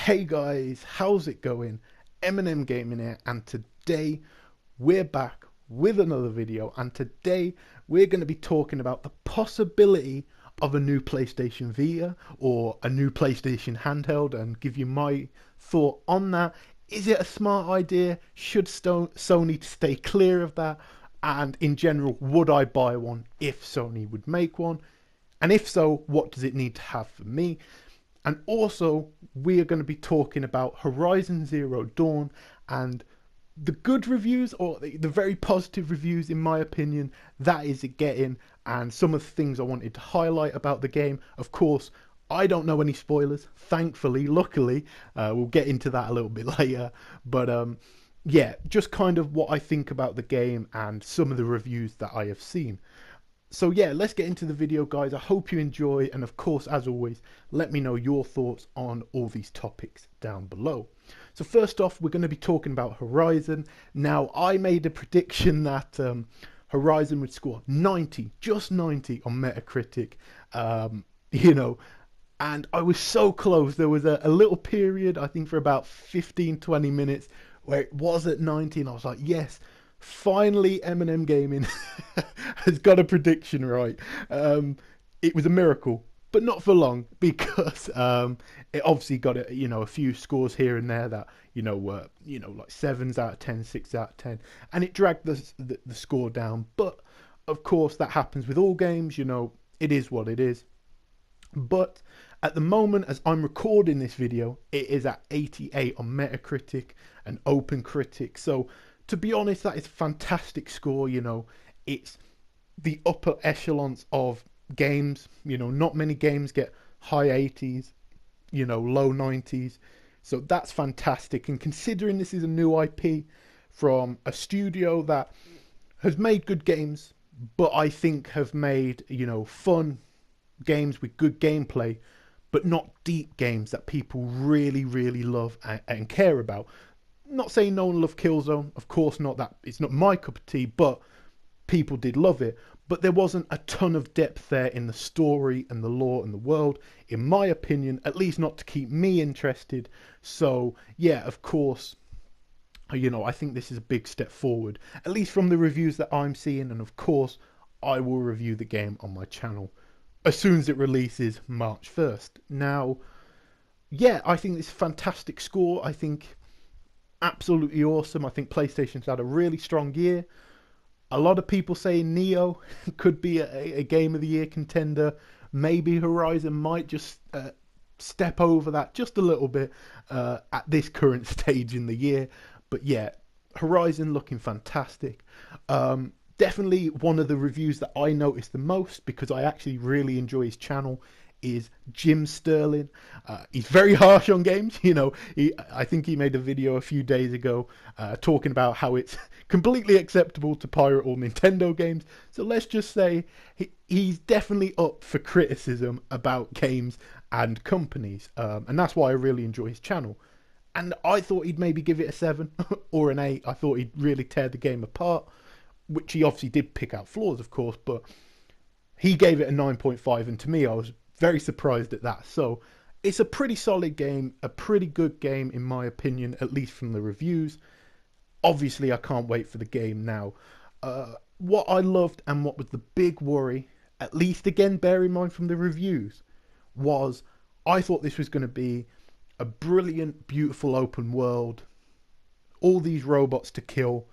Hey guys, how's it going? Eminem Gaming here, and today we're back with another video, and today we're going to be talking about the possibility of a new PlayStation Vita or a new PlayStation handheld and give you my thought on that. Is it a smart idea? Should Sony stay clear of that? And in general, would I buy one if Sony would make one? And if so, what does it need to have for me? And also, we are going to be talking about Horizon Zero Dawn and the good reviews, or the very positive reviews, in my opinion, that is it getting, and some of the things I wanted to highlight about the game. Of course, I don't know any spoilers, thankfully, luckily. We'll get into that a little bit later. But yeah, just kind of what I think about the game and some of the reviews that I have seen. So yeah, let's get into the video, guys. I hope you enjoy, and of course, as always, let me know your thoughts on all these topics down below. So first off, we're going to be talking about Horizon. Now, I made a prediction that Horizon would score 90, just 90 on Metacritic, you know, and I was so close. There was a little period, I think for about 15-20 minutes, where it was at 90, and I was like, yes, finally Eminem Gaming has got a prediction right. It was a miracle, but not for long, because it obviously got a few scores here and there that were like 7s out of 10, 6 out of 10, and it dragged the score down. But of course, that happens with all games. It is what it is. But at the moment, as I'm recording this video, it is at 88 on Metacritic and OpenCritic. So to be honest, that is a fantastic score. It's the upper echelons of games. Not many games get high 80s, low 90s. So that's fantastic. And considering this is a new IP from a studio that has made good games, but I think have made, fun games with good gameplay, but not deep games that people really, really love and care about. Not saying no one loved Killzone, of course not. That it's not my cup of tea, but people did love it. But there wasn't a ton of depth there in the story and the lore and the world, in my opinion, at least not to keep me interested. So yeah, of course, I think this is a big step forward, at least from the reviews that I'm seeing. And of course, I will review the game on my channel as soon as it releases March 1st. Now, yeah, I think this is a fantastic score. I think absolutely awesome. I think PlayStation's had a really strong year. A lot of people say Neo could be a Game of the Year contender. Maybe Horizon might just step over that just a little bit at this current stage in the year. But yeah, Horizon looking fantastic. Definitely one of the reviews that I noticed the most, because I actually really enjoy his channel, is Jim Sterling. He's very harsh on games. I think he made a video a few days ago talking about how it's completely acceptable to pirate all Nintendo games. So let's just say he's definitely up for criticism about games and companies, and that's why I really enjoy his channel. And I thought he'd maybe give it a 7 or an 8. I thought he'd really tear the game apart, which he obviously did pick out flaws, of course, but he gave it a 9.5, and to me, I was very surprised at that. So it's a pretty solid game, a pretty good game in my opinion, at least from the reviews. Obviously, I can't wait for the game now. What I loved, and what was the big worry, at least again bear in mind from the reviews, was I thought this was going to be a brilliant, beautiful open world, all these robots to kill,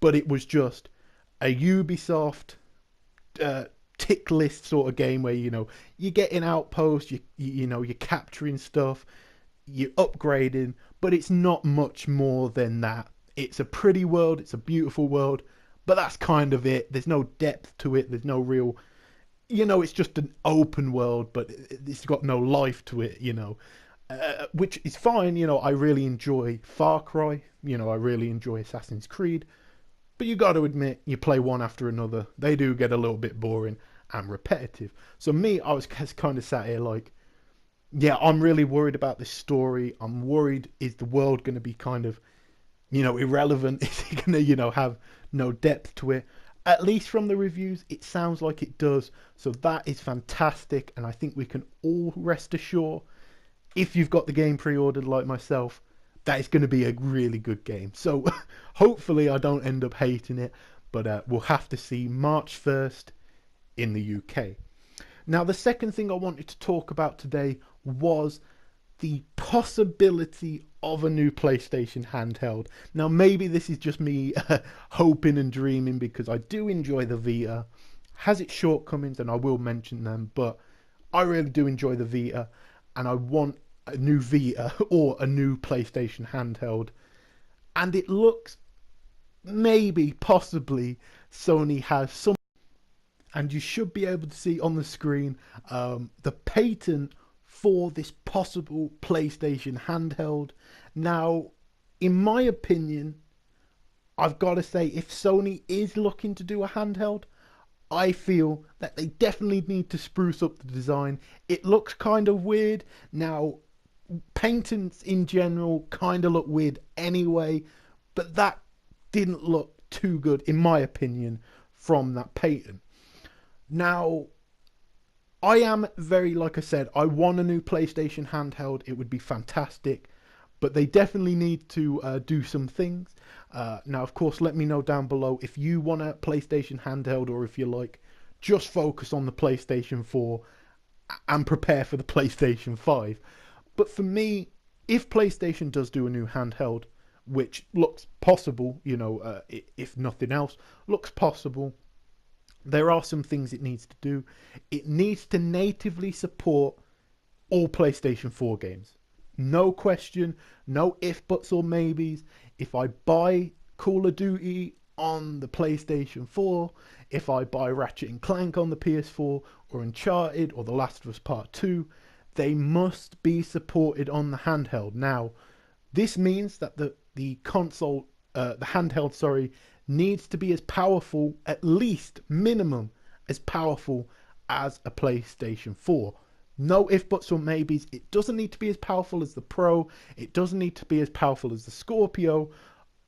but it was just a Ubisoft tick list sort of game where you're getting outposts, you're capturing stuff, you're upgrading, but it's not much more than that. It's a pretty world, it's a beautiful world, but that's kind of it. There's no depth to it. There's no real, it's just an open world, but it's got no life to it, which is fine. I really enjoy Far Cry, I really enjoy Assassin's Creed. But you got to admit, you play one after another, they do get a little bit boring and repetitive. So me, I was kind of sat here like, yeah, I'm really worried about this story. I'm worried, is the world going to be kind of, irrelevant? Is it going to, have no depth to it? At least from the reviews, it sounds like it does. So that is fantastic. And I think we can all rest assured if you've got the game pre-ordered like myself, that is going to be a really good game. So hopefully I don't end up hating it, but we'll have to see. March 1st in the UK. Now, the second thing I wanted to talk about today was the possibility of a new PlayStation handheld. Now, maybe this is just me hoping and dreaming, because I do enjoy the Vita. Has its shortcomings, and I will mention them, but I really do enjoy the Vita, and I want a new Vita or a new PlayStation handheld. And it looks, maybe, possibly, Sony has some, and you should be able to see on the screen the patent for this possible PlayStation handheld. Now, in my opinion, I've got to say, if Sony is looking to do a handheld, I feel that they definitely need to spruce up the design. It looks kind of weird. Now, paintings in general kind of look weird anyway, but that didn't look too good, in my opinion, from that patent. Now, I am very, like I said, I want a new PlayStation handheld. It would be fantastic, but they definitely need to do some things. Now, of course, let me know down below if you want a PlayStation handheld, or if you like, just focus on the PlayStation 4 and prepare for the PlayStation 5. But for me, if PlayStation does do a new handheld, which looks possible, you know, if nothing else, looks possible, there are some things it needs to do. It needs to natively support all PlayStation 4 games. No question, no if, buts or maybes. If I buy Call of Duty on the PlayStation 4, if I buy Ratchet and Clank on the PS4, or Uncharted, or The Last of Us Part 2, they must be supported on the handheld. Now, this means that the console, the handheld, sorry, needs to be as powerful, at least minimum as powerful as a PlayStation 4. No if, buts or maybes. It doesn't need to be as powerful as the Pro. It doesn't need to be as powerful as the Scorpio,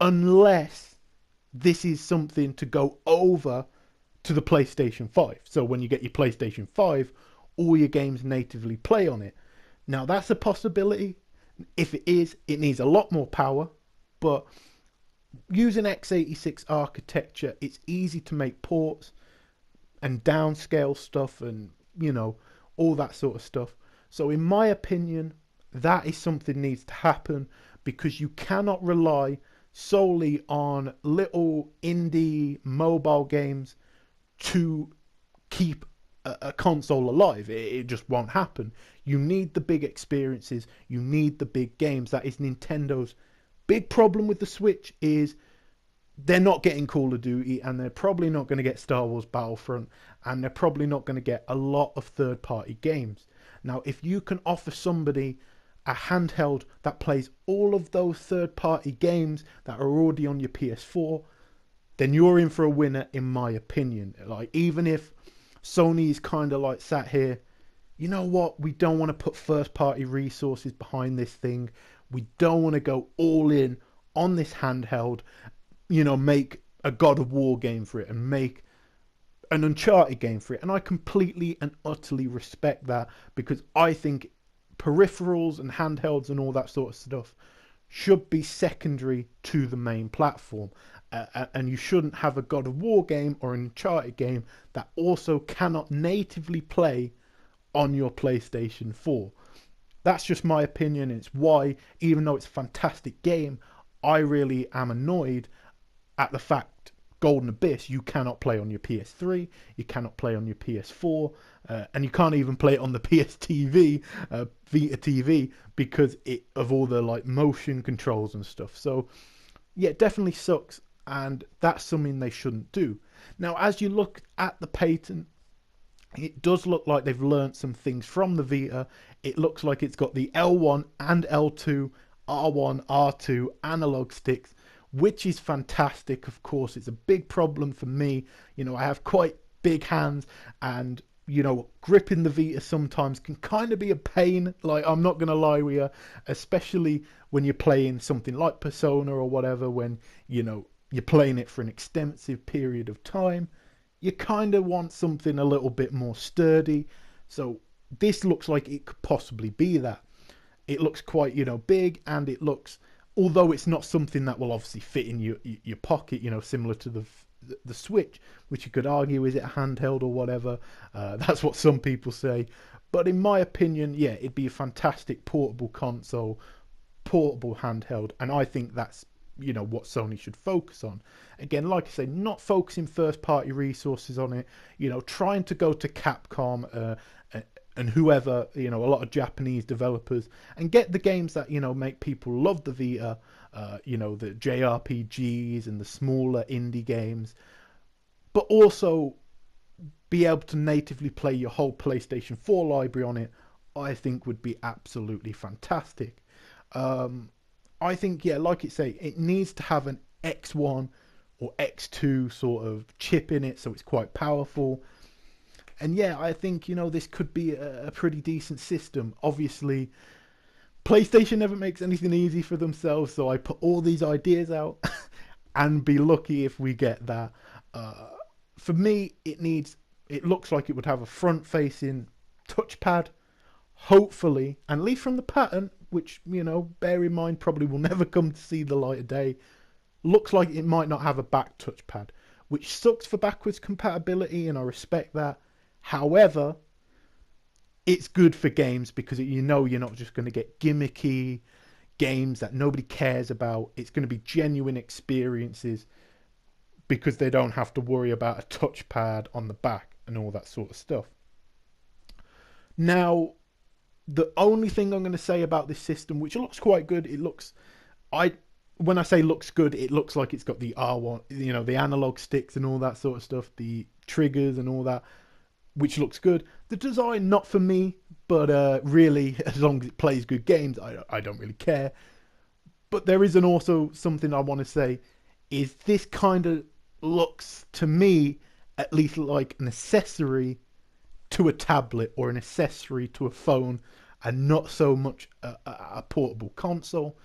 unless this is something to go over to the PlayStation 5. So when you get your PlayStation 5, all your games natively play on it. Now, that's a possibility. If it is, it needs a lot more power, but using x86 architecture, it's easy to make ports and downscale stuff, and, you know, all that sort of stuff. So in my opinion, that is something needs to happen, because you cannot rely solely on little indie mobile games to keep a console alive. It just won't happen. You need the big experiences. You need the big games. That is Nintendo's big problem with the Switch, is they're not getting Call of Duty, and they're probably not going to get Star Wars Battlefront, and they're probably not going to get a lot of third-party games. Now, if you can offer somebody a handheld that plays all of those third-party games that are already on your PS4, then you're in for a winner, in my opinion. Like, even if Sony is kind of like sat here, you know what, we don't want to put first-party resources behind this thing. We don't want to go all in on this handheld, you know, make a God of War game for it and make an Uncharted game for it. And I completely and utterly respect that, because I think peripherals and handhelds and all that sort of stuff should be secondary to the main platform. And you shouldn't have a God of War game or an Uncharted game that also cannot natively play on your PlayStation 4. That's just my opinion. It's why, even though it's a fantastic game, I really am annoyed at the fact Golden Abyss you cannot play on your PS3, you cannot play on your PS4, and you can't even play it on the PS TV, Vita TV, because of all the like motion controls and stuff. So yeah, it definitely sucks, and that's something they shouldn't do. Now, as you look at the patent, it does look like they've learnt some things from the Vita. It looks like it's got the L1 and L2, R1, R2 analog sticks, which is fantastic. Of course, it's a big problem for me. You know, I have quite big hands, and, you know, gripping the Vita sometimes can kind of be a pain. Like, I'm not going to lie with you, especially when you're playing something like Persona or whatever, when, you know, you're playing it for an extensive period of time. You kind of want something a little bit more sturdy. So this looks like it could possibly be that. it looks quite, you know, big, and it looks, although it's not something that will obviously fit in your pocket, you know, similar to the Switch, which you could argue, is it a handheld or whatever. That's what some people say. But in my opinion, yeah, it'd be a fantastic portable console, portable handheld, and I think that's, you know, what Sony should focus on. Again, like I say, not focusing first party resources on it, you know, trying to go to Capcom and whoever, you know, a lot of Japanese developers, and get the games that, you know, make people love the Vita, you know, the JRPGs and the smaller indie games, but also be able to natively play your whole PlayStation 4 library on it. I think would be absolutely fantastic. I think, yeah, like it say, it needs to have an X1 or X2 sort of chip in it, so it's quite powerful. And yeah, I think, you know, this could be a pretty decent system. Obviously, PlayStation never makes anything easy for themselves, so I put all these ideas out and be lucky if we get that. For me, it looks like it would have a front-facing touchpad, hopefully, and at least from the pattern, which, you know, bear in mind probably will never come to see the light of day, looks like it might not have a back touchpad, which sucks for backwards compatibility, and I respect that. However, it's good for games because you know you're not just going to get gimmicky games that nobody cares about. It's going to be genuine experiences because they don't have to worry about a touchpad on the back and all that sort of stuff. Now, the only thing I'm going to say about this system, which looks quite good, when I say looks good, it looks like it's got the R1, you know, the analog sticks and all that sort of stuff, the triggers and all that, which looks good. The design, not for me, but really, as long as it plays good games, I don't really care. But there is also something I want to say, is this kind of looks, to me, at least like an accessory to a tablet or an accessory to a phone, and not so much a portable console.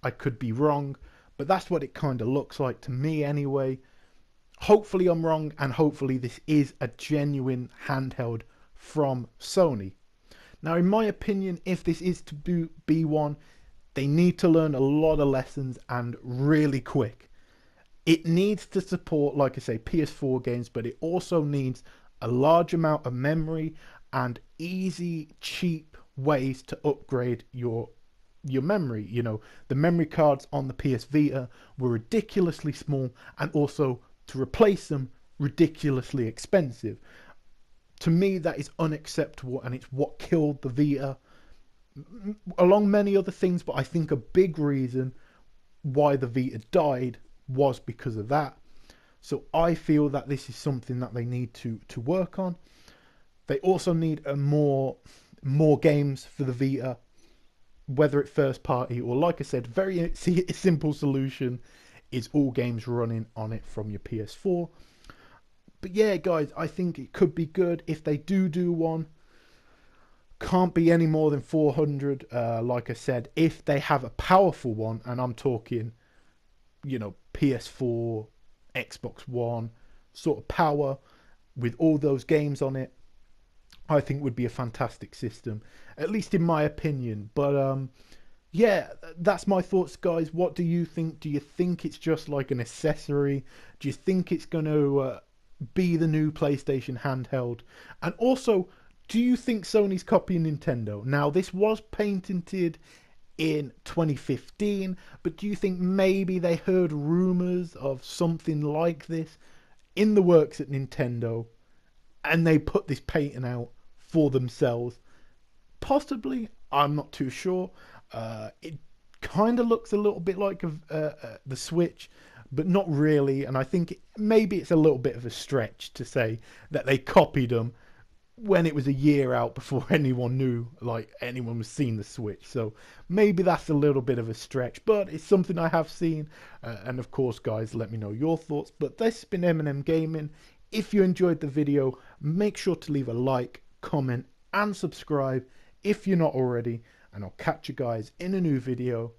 I could be wrong, but that's what it kind of looks like to me anyway. Hopefully I'm wrong, and hopefully this is a genuine handheld from Sony. Now, in my opinion, if this is to be one, they need to learn a lot of lessons, and really quick. It needs to support, like I say, PS4 games, but it also needs a large amount of memory and easy, cheap ways to upgrade your memory. You know, the memory cards on the PS Vita were ridiculously small, and also to replace them, ridiculously expensive. To me, that is unacceptable, and it's what killed the Vita, along many other things. But I think a big reason why the Vita died was because of that. So I feel that this is something that they need to work on. They also need more games for the Vita, whether it's first party or, like I said, very simple solution is all games running on it from your PS4. But yeah, guys, I think it could be good if they do one. Can't be any more than 400, like I said, if they have a powerful one, and I'm talking, you know, PS4, Xbox One sort of power with all those games on it. I think would be a fantastic system, at least in my opinion. But yeah, that's my thoughts, guys. What do you think? Do you think it's just like an accessory? Do you think it's going to be the new PlayStation handheld? And also, do you think Sony's copying Nintendo? Now, this was patented in 2015, but do you think maybe they heard rumors of something like this in the works at Nintendo, and they put this patent out for themselves? Possibly, I'm not too sure. It kind of looks a little bit like the Switch, but not really. And I think maybe it's a little bit of a stretch to say that they copied them when it was a year out before anyone knew, like anyone was seeing the Switch. So maybe that's a little bit of a stretch, but it's something I have seen. And of course, guys, let me know your thoughts. But this has been M&M Gaming. If you enjoyed the video, make sure to leave a like, comment, and subscribe if you're not already. And I'll catch you guys in a new video.